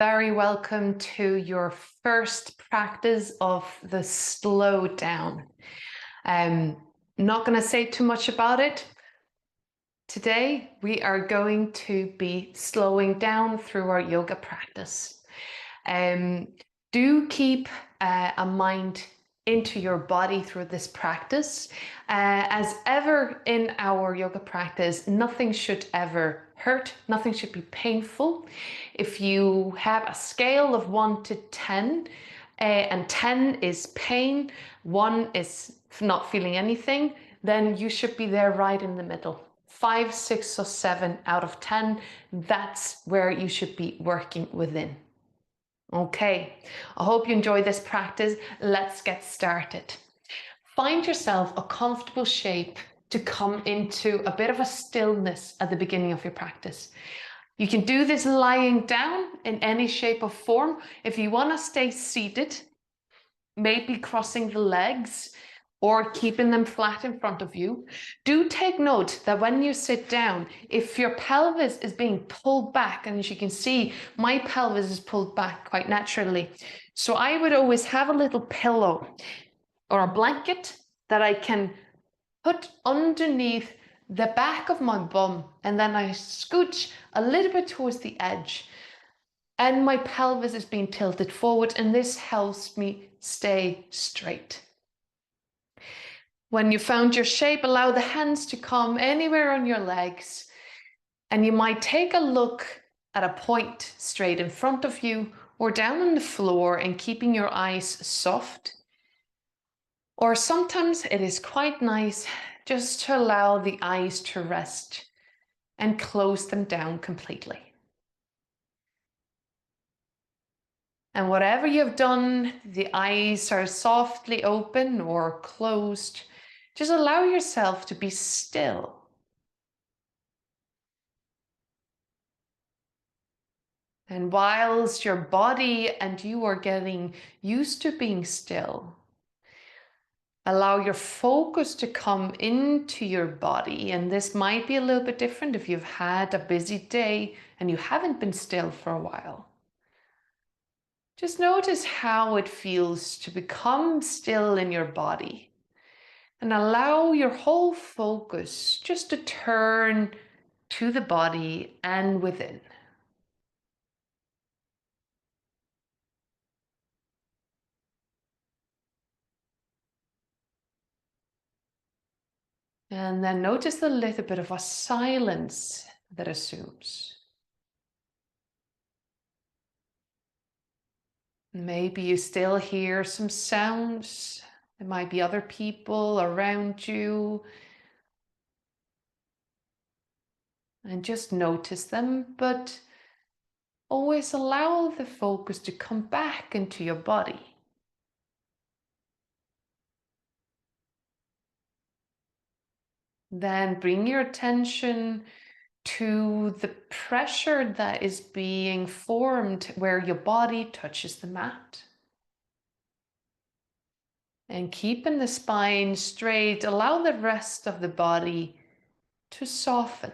Very welcome to your first practice of the slow down. Not going to say too much about it. Today, we are going to be slowing down through our yoga practice. Do keep a mind into your body through this practice. As ever in our yoga practice, nothing should ever hurt, nothing should be painful. If you have a scale of 1 to 10, and 10 is pain, 1 is not feeling anything, then you should be there right in the middle. 5, 6, or 7 out of 10, that's where you should be working within. Okay, I hope you enjoy this practice. Let's get started. Find yourself a comfortable shape to come into a bit of a stillness at the beginning of your practice. You can do this lying down in any shape or form. If you want to stay seated, maybe crossing the legs or keeping them flat in front of you. Do take note that when you sit down, if your pelvis is being pulled back, and as you can see, my pelvis is pulled back quite naturally. So I would always have a little pillow or a blanket that I can put underneath the back of my bum, and then I scooch a little bit towards the edge. And my pelvis is being tilted forward, and this helps me stay straight. When you found your shape, allow the hands to come anywhere on your legs, and you might take a look at a point straight in front of you or down on the floor and keeping your eyes soft. Or sometimes it is quite nice just to allow the eyes to rest and close them down completely. And whatever you've done, the eyes are softly open or closed. Just allow yourself to be still. And whilst your body and you are getting used to being still, allow your focus to come into your body. And this might be a little bit different if you've had a busy day and you haven't been still for a while. Just notice how it feels to become still in your body. And allow your whole focus just to turn to the body and within. And then notice a little bit of a silence that assumes. Maybe you still hear some sounds. There might be other people around you. And just notice them, but always allow the focus to come back into your body. Then bring your attention to the pressure that is being formed where your body touches the mat. And keeping the spine straight, allow the rest of the body to soften.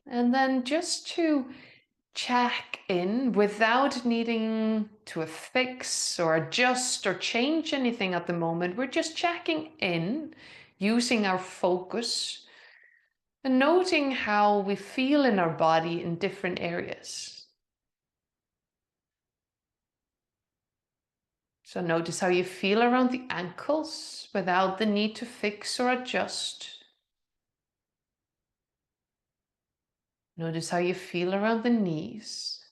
And then just to check in without needing to affix or adjust or change anything at the moment. We're just checking in using our focus and noting how we feel in our body in different areas. So notice how you feel around the ankles without the need to fix or adjust. Notice how you feel around the knees.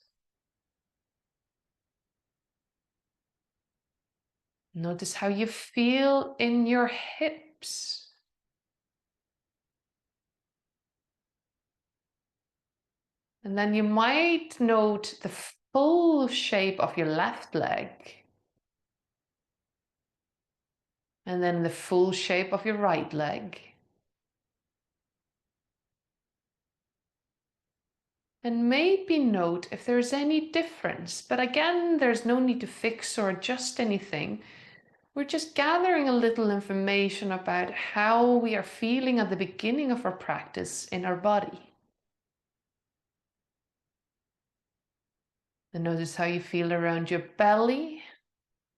Notice how you feel in your hips. And then you might note the full shape of your left leg. And then the full shape of your right leg. And maybe note if there's any difference, but again, there's no need to fix or adjust anything. We're just gathering a little information about how we are feeling at the beginning of our practice in our body. And notice how you feel around your belly,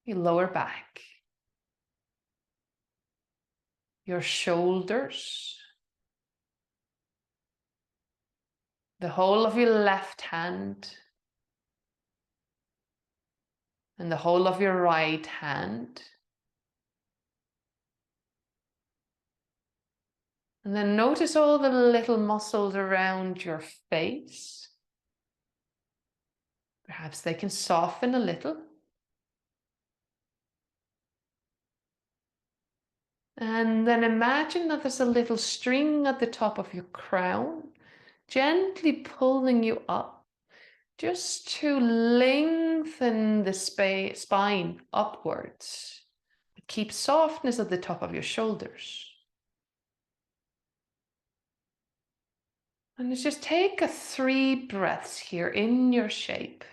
your lower back, your shoulders, the whole of your left hand, and the whole of your right hand. And then notice all the little muscles around your face. Perhaps they can soften a little. And then imagine that there's a little string at the top of your crown, gently pulling you up, just to lengthen the spine upwards. Keep softness at the top of your shoulders. And let's just take 3 breaths here in your shape.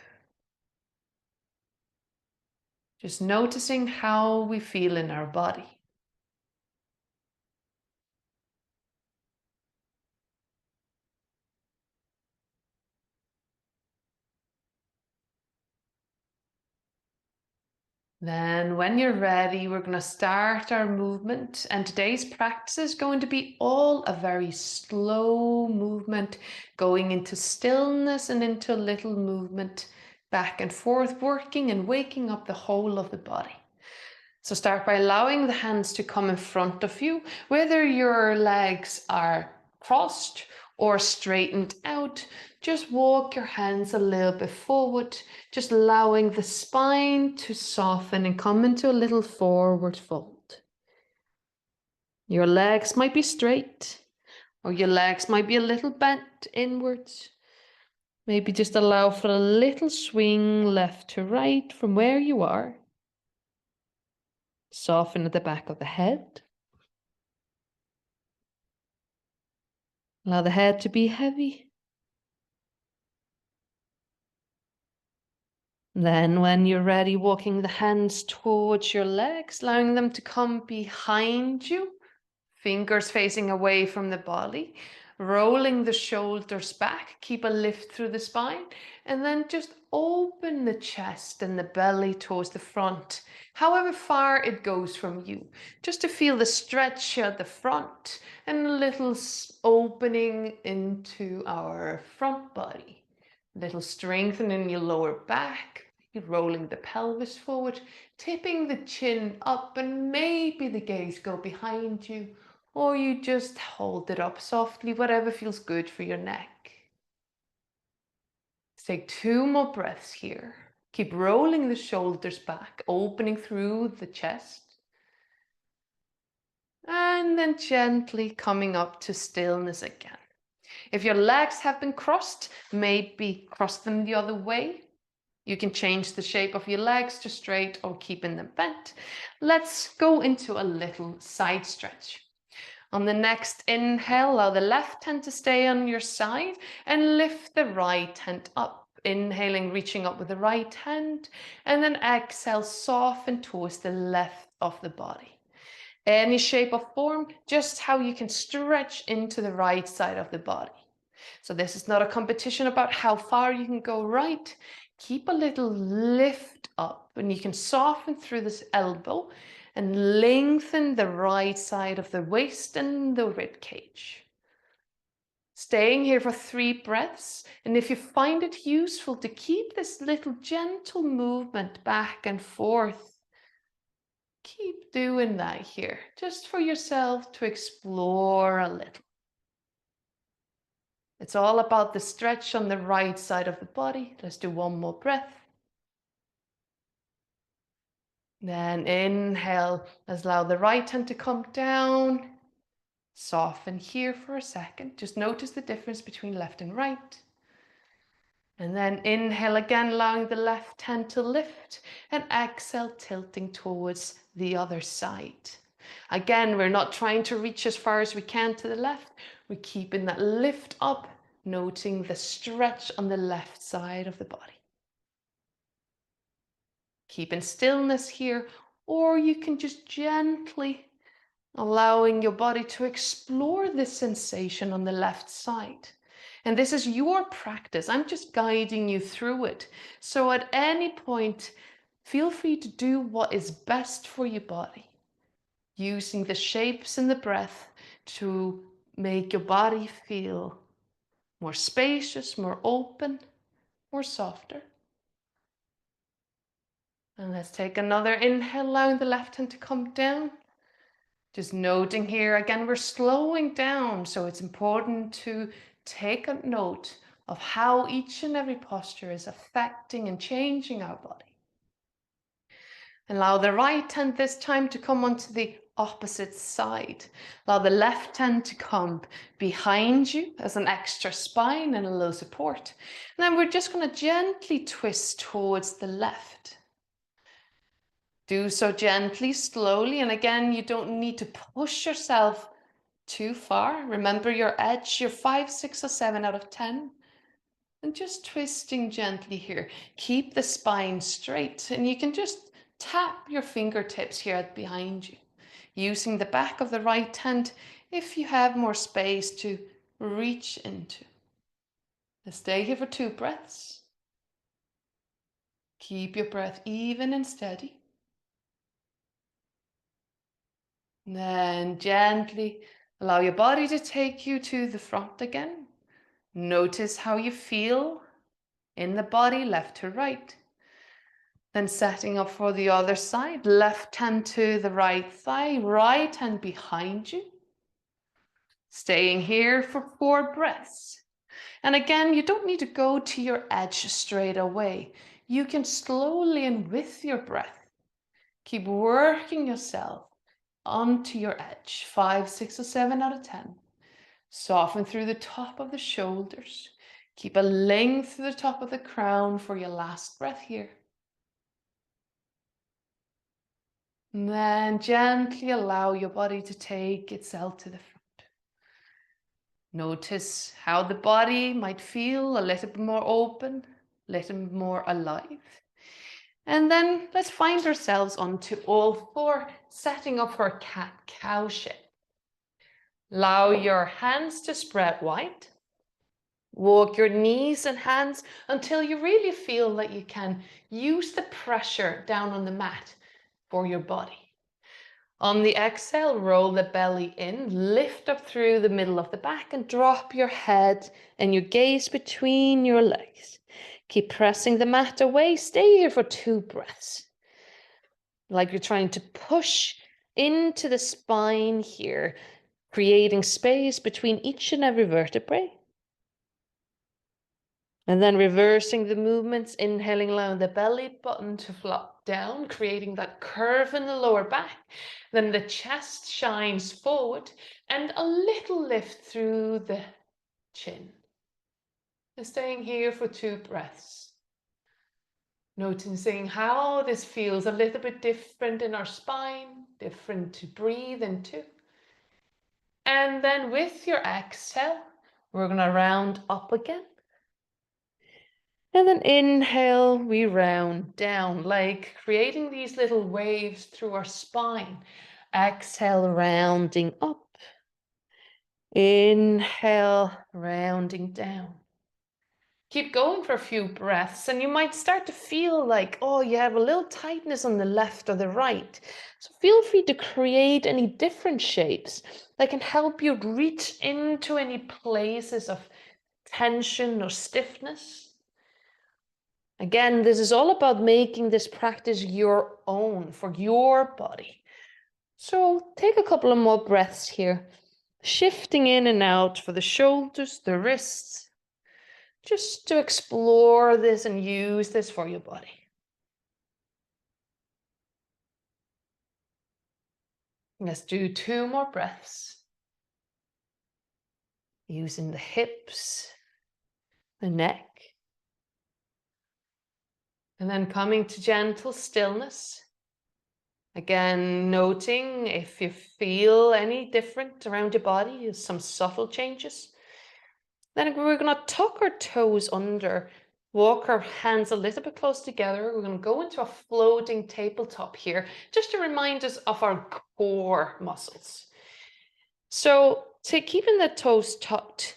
Just noticing how we feel in our body. Then when you're ready, we're going to start our movement, and today's practice is going to be all a very slow movement, going into stillness and into a little movement back and forth, working and waking up the whole of the body. So start by allowing the hands to come in front of you, whether your legs are crossed or straightened out. Just walk your hands a little bit forward, just allowing the spine to soften and come into a little forward fold. Your legs might be straight, or your legs might be a little bent inwards. Maybe just allow for a little swing left to right from where you are. Soften at the back of the head. Allow the head to be heavy. Then when you're ready, walking the hands towards your legs, allowing them to come behind you, fingers facing away from the body, rolling the shoulders back, keep a lift through the spine, and then just open the chest and the belly towards the front, however far it goes from you, just to feel the stretch at the front and a little opening into our front body. A little strengthening in your lower back, rolling the pelvis forward, tipping the chin up, and maybe the gaze go behind you, or you just hold it up softly, whatever feels good for your neck. Let's take 2 more breaths here. Keep rolling the shoulders back, opening through the chest. And then gently coming up to stillness again. If your legs have been crossed, maybe cross them the other way. You can change the shape of your legs to straight or keeping them bent. Let's go into a little side stretch. On the next inhale, allow the left hand to stay on your side and lift the right hand up. Inhaling, reaching up with the right hand, and then exhale, soften towards the left of the body. Any shape or form, just how you can stretch into the right side of the body. So this is not a competition about how far you can go right. Keep a little lift up, and you can soften through this elbow and lengthen the right side of the waist and the rib cage. Staying here for 3 breaths, and if you find it useful to keep this little gentle movement back and forth, keep doing that here, just for yourself to explore a little. It's all about the stretch on the right side of the body. Let's do 1 more breath. Then inhale, let's allow the right hand to come down. Soften here for a second. Just notice the difference between left and right. And then inhale again, allowing the left hand to lift, and exhale, tilting towards the other side. Again, we're not trying to reach as far as we can to the left. We're keeping that lift up, noting the stretch on the left side of the body. Keep in stillness here, or you can just gently allowing your body to explore this sensation on the left side. And this is your practice. I'm just guiding you through it. So at any point, feel free to do what is best for your body, using the shapes and the breath to make your body feel more spacious, more open, more softer. And let's take another inhale, allowing the left hand to come down. Just noting here, again, we're slowing down, so it's important to take a note of how each and every posture is affecting and changing our body. Allow the right hand this time to come onto the opposite side. Allow the left hand to come behind you as an extra spine and a little support. And then we're just going to gently twist towards the left. Do so gently, slowly, and again, you don't need to push yourself too far. Remember your edge, your 5, 6, or 7 out of 10. And just twisting gently here. Keep the spine straight, and you can just tap your fingertips here behind you, using the back of the right hand if you have more space to reach into. Let's stay here for 2 breaths. Keep your breath even and steady. Then gently allow your body to take you to the front again. Notice how you feel in the body, left to right. Then setting up for the other side, left hand to the right thigh, right hand behind you. Staying here for 4 breaths. And again, you don't need to go to your edge straight away. You can slowly and with your breath, keep working yourself onto your edge, 5, 6, or 7 out of 10. Soften through the top of the shoulders. Keep a length through the top of the crown for your last breath here. And then gently allow your body to take itself to the front. Notice how the body might feel a little bit more open, a little bit more alive. And then let's find ourselves onto all 4, setting up for a cat-cow shape. Allow your hands to spread wide. Walk your knees and hands until you really feel that you can use the pressure down on the mat for your body. On the exhale, roll the belly in, lift up through the middle of the back and drop your head and your gaze between your legs. Keep pressing the mat away. Stay here for 2 breaths. Like you're trying to push into the spine here, creating space between each and every vertebrae. And then reversing the movements, inhaling, allowing the belly button to flop down, creating that curve in the lower back. Then the chest shines forward and a little lift through the chin. And staying here for 2 breaths. Noticing how this feels a little bit different in our spine, different to breathe into. And then with your exhale, we're going to round up again. And then inhale, we round down, like creating these little waves through our spine. Exhale, rounding up. Inhale, rounding down. Keep going for a few breaths and you might start to feel like, oh, you have a little tightness on the left or the right. So feel free to create any different shapes that can help you reach into any places of tension or stiffness. Again, this is all about making this practice your own for your body. So take a couple of more breaths here, shifting in and out for the shoulders, the wrists, just to explore this and use this for your body. Let's do 2 more breaths. Using the hips, the neck. And then coming to gentle stillness. Again, noting if you feel any different around your body, some subtle changes. Then we're going to tuck our toes under walk our hands a little bit close together. We're going to go into a floating tabletop here, just to remind us of our core muscles. So keeping the toes tucked,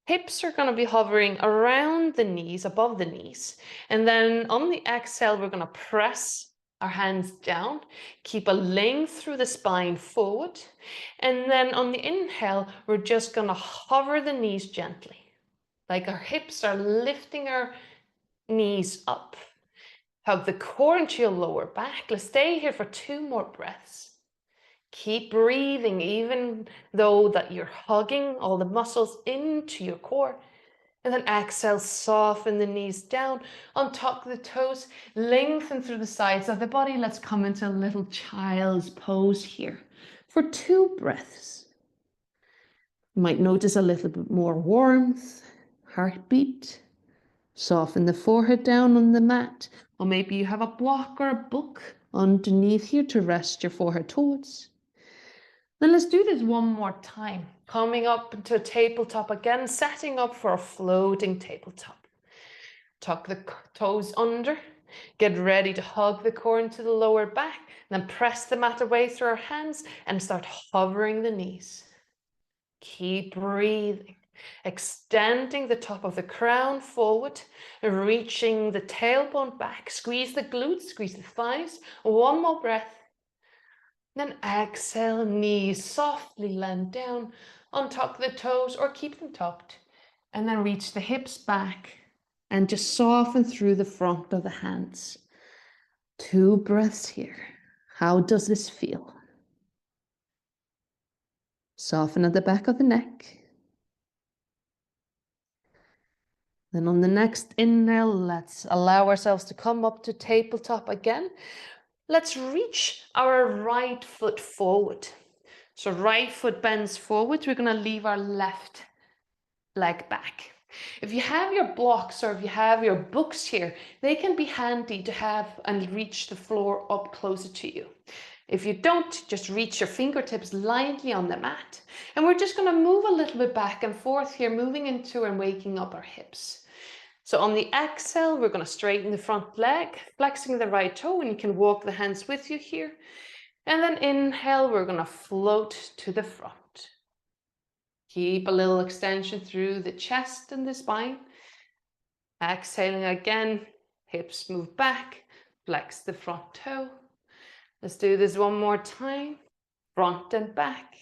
hips are going to be hovering around the knees, above the knees. And then on the exhale, we're going to press our hands down, keep a length through the spine forward. And then on the inhale, we're just going to hover the knees gently. Like our hips are lifting our knees up. Hug the core into your lower back. Let's stay here for 2 more breaths. Keep breathing, even though that you're hugging all the muscles into your core. And then exhale, soften the knees down, untuck the toes, lengthen through the sides of the body. Let's come into a little child's pose here for 2 breaths. You might notice a little bit more warmth, heartbeat. Soften the forehead down on the mat, or maybe you have a block or a book underneath here to rest your forehead towards. Then let's do this one more time. Coming up into a tabletop again, setting up for a floating tabletop. Tuck the toes under, get ready to hug the core into the lower back, then press the mat away through our hands and start hovering the knees. Keep breathing, extending the top of the crown forward, reaching the tailbone back, squeeze the glutes, squeeze the thighs. One more breath. Then exhale, knees softly land down, untuck the toes or keep them tucked. And then reach the hips back and just soften through the front of the hands. 2 breaths here. How does this feel? Soften at the back of the neck. Then on the next inhale, let's allow ourselves to come up to tabletop again. Let's reach our right foot forward. So right foot bends forward. We're going to leave our left leg back. If you have your blocks or if you have your books here, they can be handy to have and reach the floor up closer to you. If you don't, just reach your fingertips lightly on the mat. And we're just going to move a little bit back and forth here, moving into and waking up our hips. So on the exhale, we're going to straighten the front leg, flexing the right toe, and you can walk the hands with you here. And then inhale, we're going to float to the front. Keep a little extension through the chest and the spine. Exhaling again, hips move back, flex the front toe. Let's do this one more time. Front and back.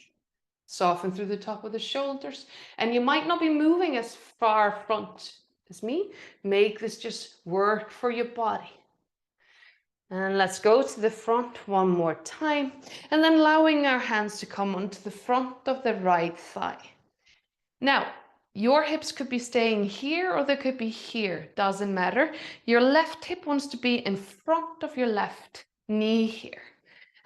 Soften through the top of the shoulders. And you might not be moving as far front as me. Make this just work for your body. And let's go to the front one more time. And then allowing our hands to come onto the front of the right thigh. Now, your hips could be staying here or they could be here. Doesn't matter. Your left hip wants to be in front of your left knee here.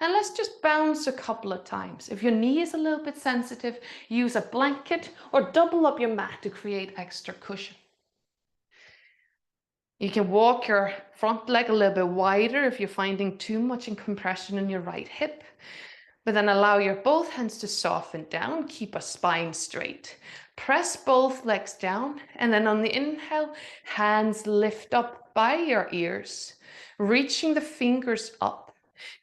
And let's just bounce a couple of times. If your knee is a little bit sensitive, use a blanket or double up your mat to create extra cushion. You can walk your front leg a little bit wider if you're finding too much in compression in your right hip. But then allow your both hands to soften down, keep a spine straight. Press both legs down, and then on the inhale, hands lift up by your ears, reaching the fingers up.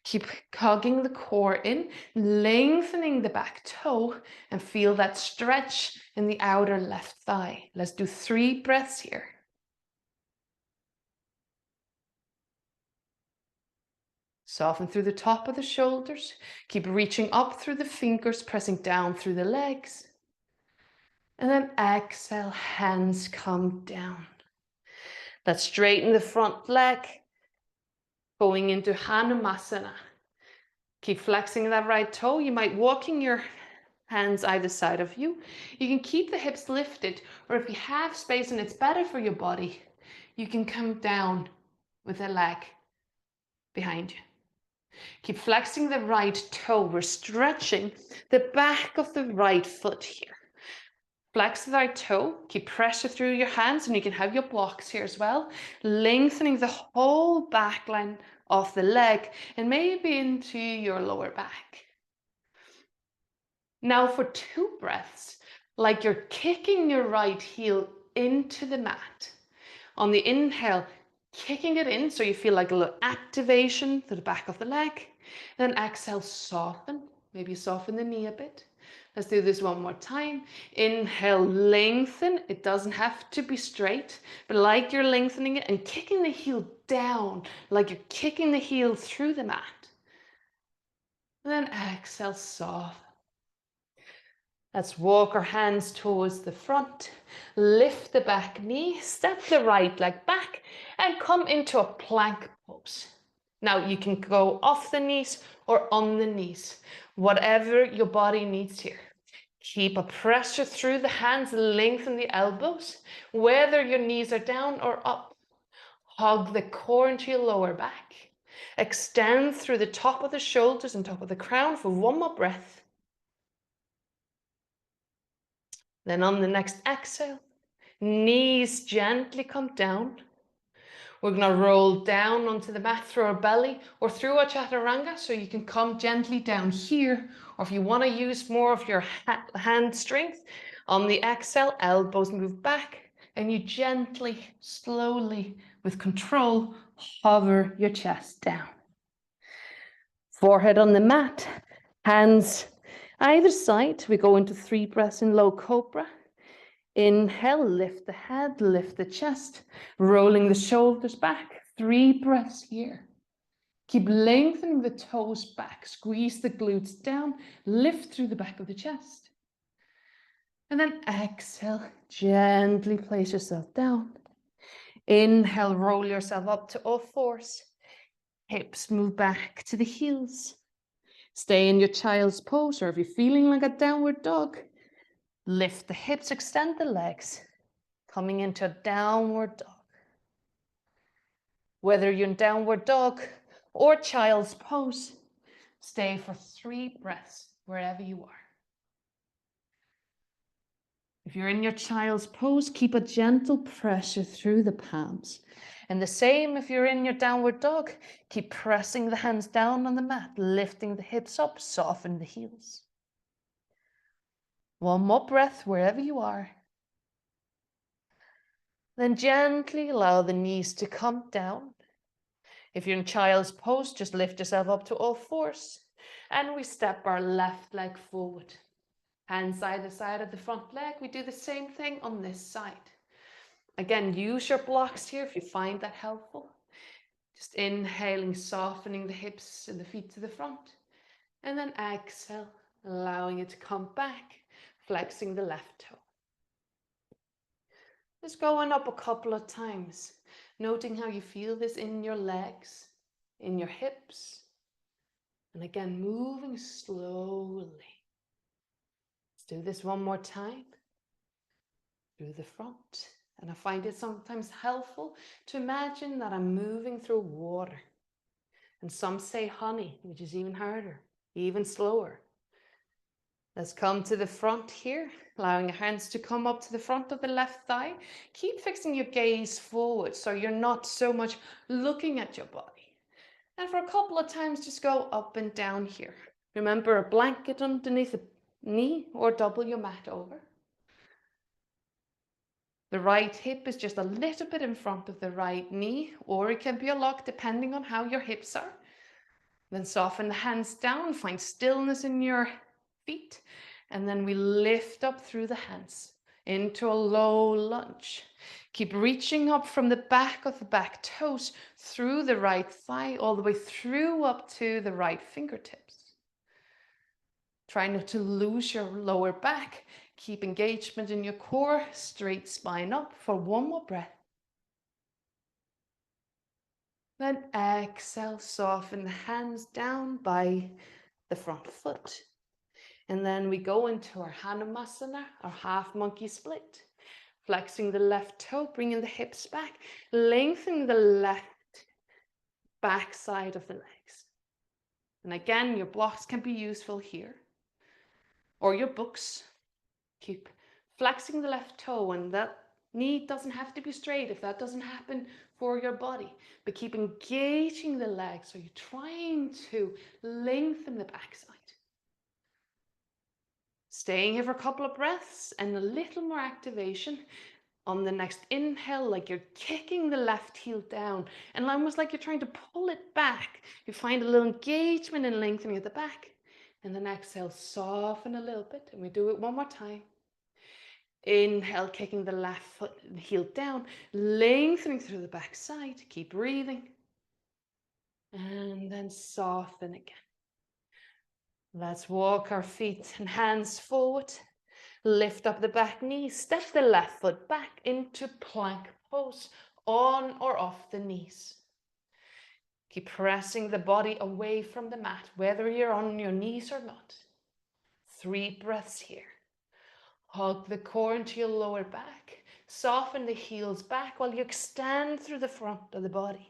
Keep hugging the core in, lengthening the back toe, and feel that stretch in the outer left thigh. Let's do 3 breaths here. Soften through the top of the shoulders. Keep reaching up through the fingers, pressing down through the legs. And then exhale, hands come down. Let's straighten the front leg, going into Hanumasana. Keep flexing that right toe. You might walking your hands either side of you. You can keep the hips lifted, or if you have space and it's better for your body, you can come down with the leg behind you. Keep flexing the right toe. We're stretching the back of the right foot here. Flex the right toe. Keep pressure through your hands, and you can have your blocks here as well. Lengthening the whole back line of the leg and maybe into your lower back. Now for 2 breaths, like you're kicking your right heel into the mat. On the inhale, kicking it in so you feel like a little activation to the back of the leg. Then exhale, soften. Maybe soften the knee a bit. Let's do this one more time. Inhale, lengthen. It doesn't have to be straight, but like you're lengthening it and kicking the heel down, like you're kicking the heel through the mat. And then exhale, soften. Let's walk our hands towards the front, lift the back knee, step the right leg back, and come into a plank pose. Now you can go off the knees or on the knees, whatever your body needs here. Keep a pressure through the hands, lengthen the elbows, whether your knees are down or up. Hug the core into your lower back. Extend through the top of the shoulders and top of the crown for one more breath. Then on the next exhale, knees gently come down. We're going to roll down onto the mat through our belly or through our chaturanga, so you can come gently down here, or if you want to use more of your hand strength, on the exhale, elbows move back, and you gently, slowly, with control, hover your chest down. Forehead on the mat, hands either side. We go into 3 breaths in low cobra. Inhale, lift the head, lift the chest, rolling the shoulders back. 3 breaths here. Keep lengthening the toes back, squeeze the glutes down, lift through the back of the chest. And then exhale, gently place yourself down. Inhale, roll yourself up to all fours. Hips move back to the heels. Stay in your child's pose, or if you're feeling like a downward dog, lift the hips, extend the legs, coming into a downward dog. Whether you're in downward dog or child's pose, stay for 3 breaths wherever you are. If you're in your child's pose, keep a gentle pressure through the palms. And the same if you're in your downward dog, keep pressing the hands down on the mat, lifting the hips up, soften the heels. One more breath wherever you are. Then gently allow the knees to come down. If you're in child's pose, just lift yourself up to all fours. And we step our left leg forward. Hands either side of the front leg. We do the same thing on this side. Again, use your blocks here if you find that helpful. Just inhaling, softening the hips and the feet to the front. And then exhale, allowing it to come back, flexing the left toe. Just going up a couple of times, noting how you feel this in your legs, in your hips. And again, moving slowly. Let's do this one more time. Through the front. And I find it sometimes helpful to imagine that I'm moving through water. And some say honey, which is even harder, even slower. Let's come to the front here, allowing your hands to come up to the front of the left thigh. Keep fixing your gaze forward so you're not so much looking at your body. And for a couple of times, just go up and down here. Remember, a blanket underneath the knee or double your mat over. The right hip is just a little bit in front of the right knee, or it can be a lock depending on how your hips are. Then soften the hands down, find stillness in your feet, and then we lift up through the hands into a low lunge. Keep reaching up from the back of the back toes through the right thigh, all the way through up to the right fingertips. Try not to lose your lower back. Keep engagement in your core, straight spine up for one more breath. Then exhale, soften the hands down by the front foot. And then we go into our Hanumasana, our half monkey split. Flexing the left toe, bringing the hips back, lengthening the left back side of the legs. And again, your blocks can be useful here, or your books. Keep flexing the left toe, and that knee doesn't have to be straight if that doesn't happen for your body, but keep engaging the legs, so you're trying to lengthen the backside. Staying here for a couple of breaths and a little more activation. On the next inhale, like you're kicking the left heel down and almost like you're trying to pull it back. You find a little engagement and lengthening at the back. And then exhale, soften a little bit. And we do it one more time. Inhale, kicking the left foot, the heel down, lengthening through the back side. Keep breathing. And then soften again. Let's walk our feet and hands forward. Lift up the back knee, step the left foot back into plank pose, on or off the knees. Keep pressing the body away from the mat, whether you're on your knees or not. 3 breaths here. Hug the core into your lower back. Soften the heels back while you extend through the front of the body.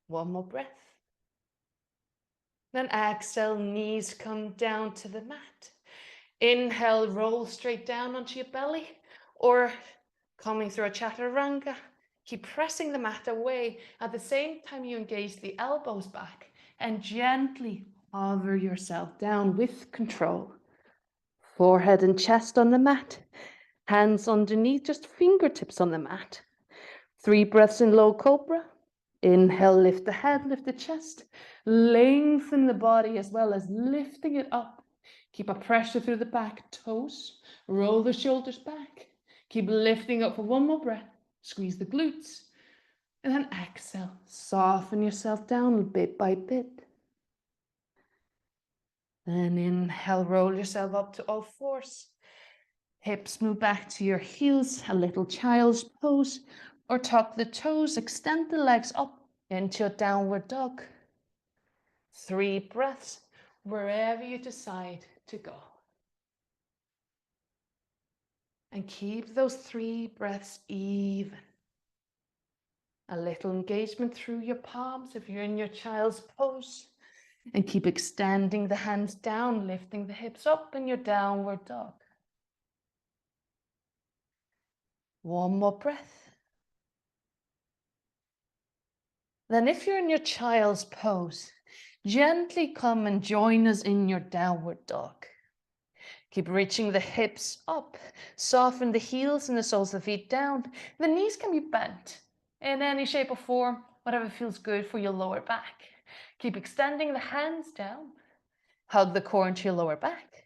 1 more breath. Then exhale, knees come down to the mat. Inhale, roll straight down onto your belly, or coming through a chaturanga. Keep pressing the mat away. At the same time, you engage the elbows back and gently hover yourself down with control. Forehead and chest on the mat. Hands underneath, just fingertips on the mat. 3 breaths in low cobra. Inhale, lift the head, lift the chest. Lengthen the body as well as lifting it up. Keep a pressure through the back toes. Roll the shoulders back. Keep lifting up for 1 more breath. Squeeze the glutes. And then exhale. Soften yourself down bit by bit. Then inhale, roll yourself up to all fours. Hips move back to your heels, a little child's pose. Or tuck the toes, extend the legs up into a downward dog. 3 breaths, wherever you decide to go. And keep those 3 breaths even. A little engagement through your palms if you're in your child's pose. And keep extending the hands down, lifting the hips up in your downward dog. 1 more breath. Then if you're in your child's pose, gently come and join us in your downward dog. Keep reaching the hips up, soften the heels and the soles of the feet down. The knees can be bent in any shape or form, whatever feels good for your lower back. Keep extending the hands down, hug the core into your lower back.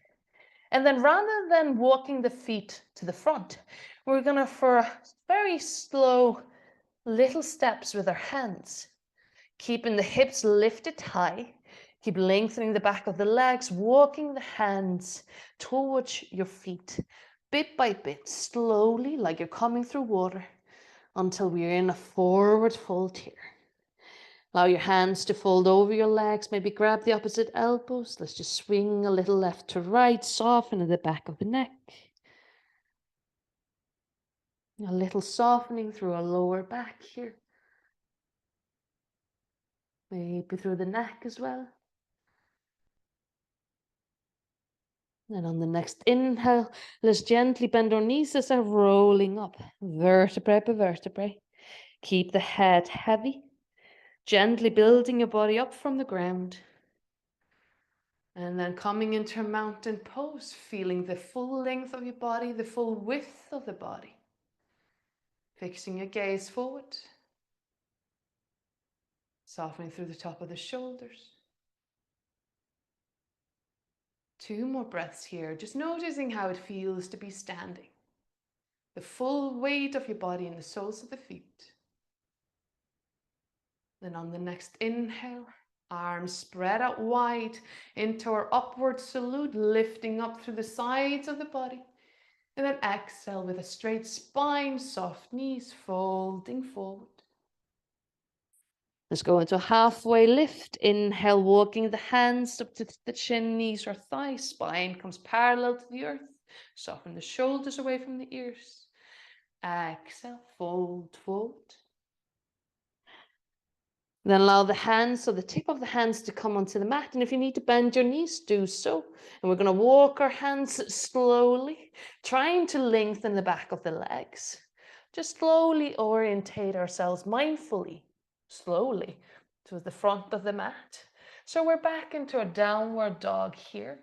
And then rather than walking the feet to the front, we're gonna, for very slow little steps with our hands, keeping the hips lifted high. Keep lengthening the back of the legs, walking the hands towards your feet, bit by bit, slowly, like you're coming through water, until we're in a forward fold here. Allow your hands to fold over your legs, maybe grab the opposite elbows. Let's just swing a little left to right, soften at the back of the neck. A little softening through our lower back here. Maybe through the neck as well. And on the next inhale, let's gently bend our knees as they're rolling up, vertebrae by vertebrae. Keep the head heavy, gently building your body up from the ground. And then coming into a mountain pose, feeling the full length of your body, the full width of the body. Fixing your gaze forward, softening through the top of the shoulders. 2 more breaths here, just noticing how it feels to be standing. The full weight of your body in the soles of the feet. Then on the next inhale, arms spread out wide into our upward salute, lifting up through the sides of the body. And then exhale with a straight spine, soft knees, folding forward. Let's go into a halfway lift. Inhale, walking the hands up to the chin, knees or thighs. Spine comes parallel to the earth. Soften the shoulders away from the ears. Exhale, fold forward. Then allow the hands, so the tip of the hands to come onto the mat. And if you need to bend your knees, do so. And we're going to walk our hands slowly, trying to lengthen the back of the legs. Just slowly orientate ourselves mindfully, slowly, to the front of the mat. So we're back into a downward dog here.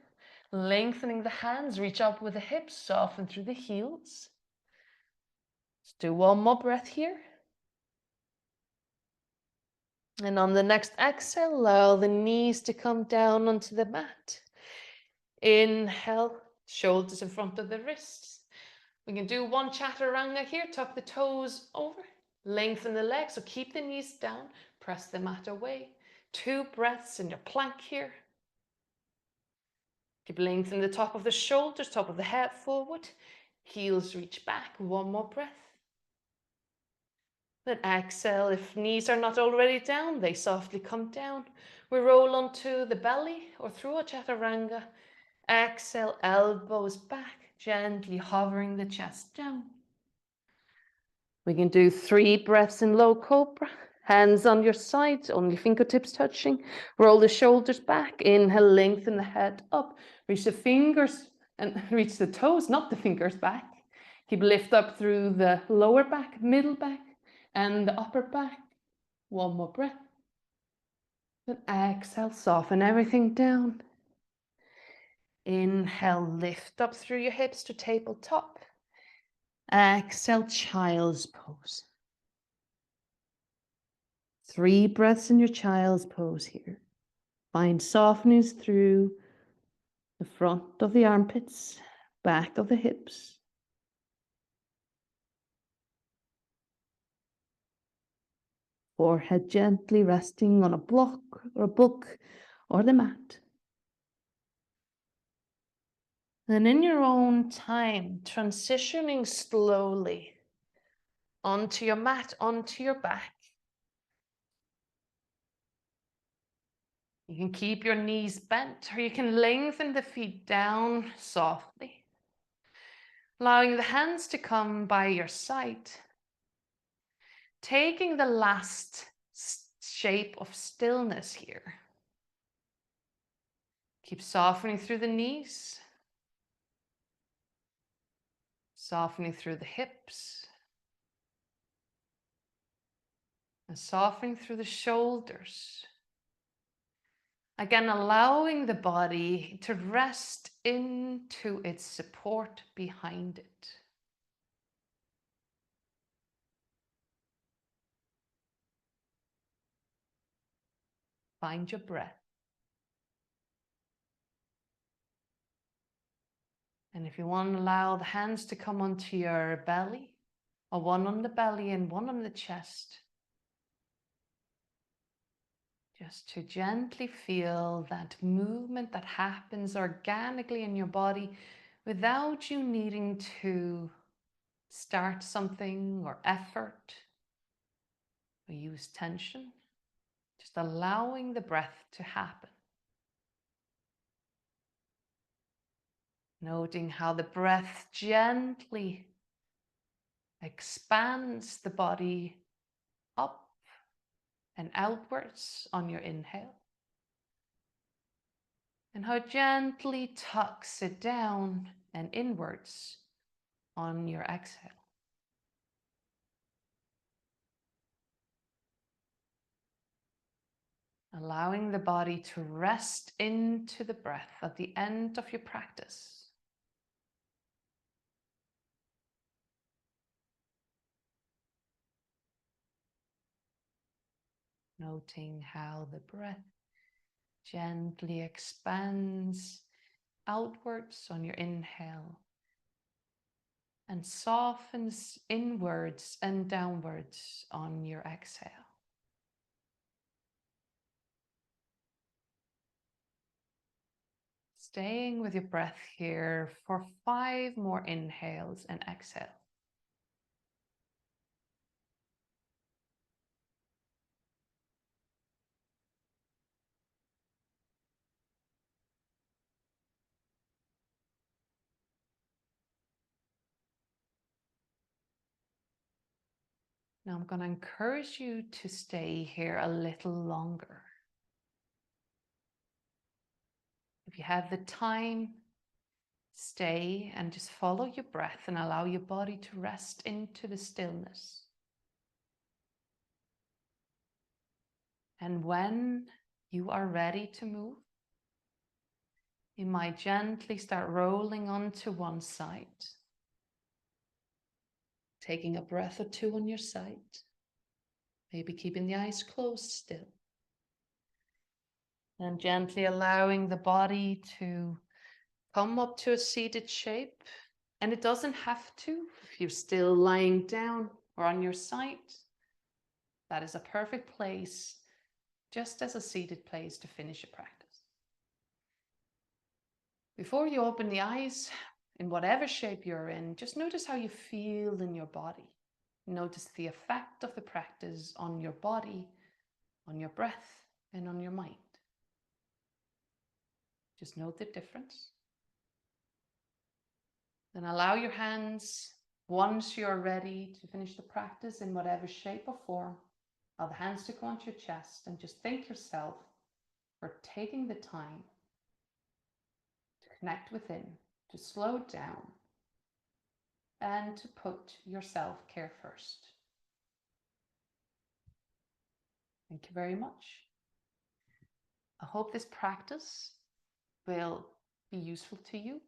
Lengthening the hands, reach up with the hips, soften through the heels. Do one more breath here. And on the next exhale, allow the knees to come down onto the mat. Inhale, shoulders in front of the wrists. We can do one chaturanga here, tuck the toes over, lengthen the legs, so keep the knees down, press the mat away. 2 breaths in your plank here. Keep lengthening the top of the shoulders, top of the head forward, heels reach back. 1 more breath. Then exhale, if knees are not already down, they softly come down. We roll onto the belly or through a chaturanga. Exhale, elbows back, gently hovering the chest down. We can do 3 breaths in low cobra. Hands on your sides, only fingertips touching. Roll the shoulders back. Inhale, lengthen the head up. Reach the fingers and reach the toes, not the fingers, back. Keep lift up through the lower back, middle back, and the upper back. 1 more breath. Then exhale, soften everything down. Inhale, lift up through your hips to tabletop. Exhale, child's pose. 3 breaths in your child's pose here. Find softness through the front of the armpits, back of the hips. Forehead gently resting on a block or a book or the mat. And in your own time, transitioning slowly onto your mat, onto your back. You can keep your knees bent, or you can lengthen the feet down softly, allowing the hands to come by your side, taking the last shape of stillness here. Keep softening through the knees, softening through the hips, and softening through the shoulders. Again, allowing the body to rest into its support behind it. Find your breath. And if you want to allow the hands to come onto your belly, or one on the belly and one on the chest, just to gently feel that movement that happens organically in your body without you needing to start something or effort or use tension, just allowing the breath to happen. Noting how the breath gently expands the body up and outwards on your inhale, and how it gently tucks it down and inwards on your exhale. Allowing the body to rest into the breath at the end of your practice. Noting how the breath gently expands outwards on your inhale and softens inwards and downwards on your exhale. Staying with your breath here for 5 more inhales and exhales. Now I'm going to encourage you to stay here a little longer. If you have the time, stay and just follow your breath and allow your body to rest into the stillness. And when you are ready to move, you might gently start rolling onto one side taking a breath or two on your side, maybe keeping the eyes closed still. And gently allowing the body to come up to a seated shape. And it doesn't have to, if you're still lying down or on your side, that is a perfect place, just as a seated place to finish a practice. Before you open the eyes, in whatever shape you're in, just notice how you feel in your body. Notice the effect of the practice on your body, on your breath, and on your mind. Just note the difference. Then allow your hands, once you're ready to finish the practice in whatever shape or form, allow the hands to go onto your chest and just thank yourself for taking the time to connect within, to slow down, and to put your self-care first. Thank you very much. I hope this practice will be useful to you.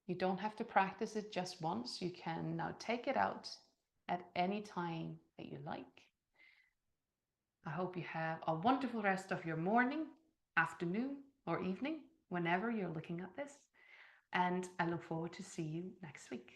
You don't have to practice it just once. You can now take it out at any time that you like. I hope you have a wonderful rest of your morning, afternoon, or evening, whenever you're looking at this. And I look forward to see you next week.